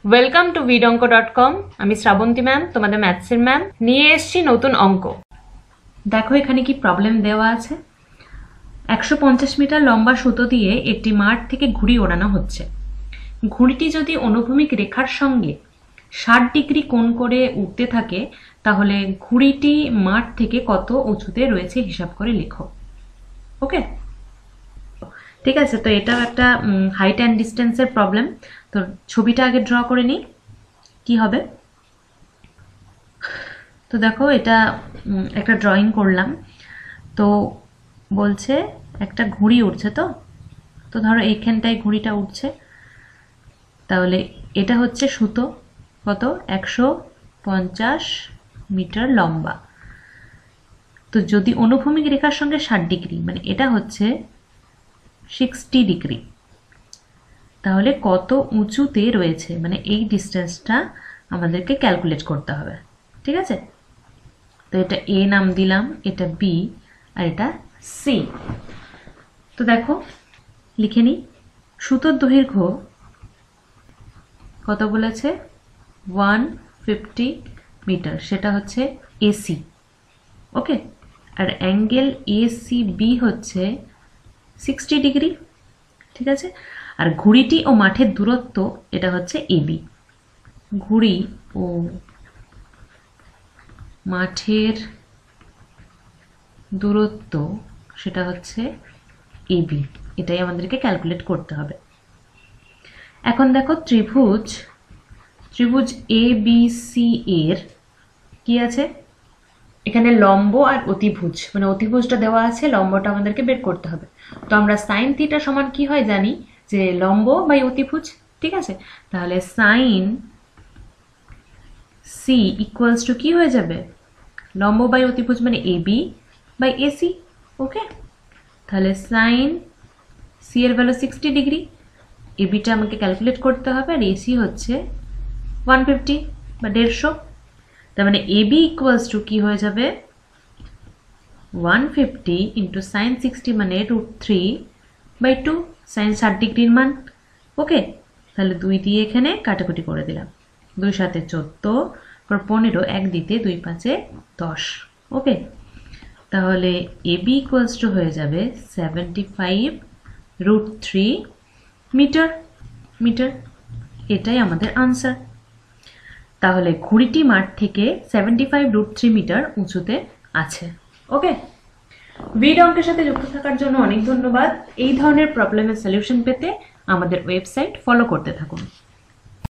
Welcome to vidonko.com। আমি Srabanti ma'am, তোমাদের ম্যাথসের ma'am. নিয়ে এসেছি নতুন অঙ্ক। দেখো এখানে কি প্রবলেম দেওয়া আছে। 150 মিটার লম্বা সুতো দিয়ে একটি মাঠ থেকে ঘুড়ি ওড়ানো হচ্ছে। ঘুড়িটি যদি অনুভূমিক রেখার সঙ্গে 60 ডিগ্রি কোণ করে উঠতে থাকে, তাহলে ঘুড়িটি মাঠ থেকে কত উঁচুতে রয়েছে হিসাব করে লেখো। ওকে, ঠিক আছে। তো এটাও একটা হাইট অ্যান্ড ডিস্টেন্সের প্রবলেম। তো ছবিটা আগে ড্র করে নিই, কি হবে। তো দেখো এটা একটা ড্রয়িং করলাম। তো বলছে একটা ঘুড়ি উঠছে। তো তো ধরো এইখানটায় ঘুড়িটা উঠছে, তাহলে এটা হচ্ছে সুতো কত 150 মিটার লম্বা। তো যদি অনুভূমিক রেখার সঙ্গে 60 ডিগ্রি, মানে এটা হচ্ছে 60 ডিগ্রি, তাহলে কত উঁচুতে রয়েছে, মানে এই ডিস্টেন্সটা আমাদেরকে ক্যালকুলেট করতে হবে। ঠিক আছে, তো এটা এ নাম দিলাম, এটা বি, আর এটা সি। তো দেখো লিখে নিই। সুতোর দৈর্ঘ্য কত বলেছে 150 মিটার, সেটা হচ্ছে এসি। ওকে, আর অ্যাঙ্গেল এসিবি হচ্ছে 60 ডিগ্রি। ঠিক আছে, আর ঘুড়িটি ও মাঠের দূরত্ব এটা হচ্ছে এবি। ঘুড়ি ও মাঠের দূরত্ব সেটা হচ্ছে এবি, এটাই আমাদেরকে ক্যালকুলেট করতে হবে। এখন দেখো ত্রিভুজ এ বি সি এর কি আছে, এখানে লম্ব আর অতিভুজ, মানে অতিভুজটা দেওয়া আছে, লম্বটা আমাদেরকে বের করতে হবে। তো আমরা সাইন থিটা সমান কি হয় জানি, যে লম্ব বাই অতিভুজ। ঠিক আছে, তাহলে সাইন সি ইকুয়ালস টু কি হয়ে যাবে, লম্ব বাই অতিভুজ মানে এবি বাই এসি। ওকে, তাহলে সাইন সি এর ভ্যালু 60 ডিগ্রি, এবিটা আমাকে ক্যালকুলেট করতে হবে, আর এসি হচ্ছে 150 বা 150। তার মানে এবি ইকুয়ালস টু কি হয়ে যাবে 150 ইন্টু সাইন 60 মানে √3/2, সাইন 60 ডিগ্রির মান। ওকে, তাহলে 2 দিয়ে এখানে কাটাকুটি করে দিলাম, 2 7 14, পর 15, 1 দিতে 2 5 10। ওকে, তাহলে এবি ইকুয়ালস টু হয়ে যাবে 75√3 মিটার। এটাই আমাদের আনসার। তাহলে ঘুড়িটি মাঠ থেকে 75√3 মিটার উঁচুতে আছে। ওকে, ভিডিও অঙ্কের সাথে যুক্ত থাকার জন্য অনেক ধন্যবাদ। এই ধরনের প্রবলেমের সলিউশন পেতে আমাদের ওয়েবসাইট ফলো করতে থাকুন।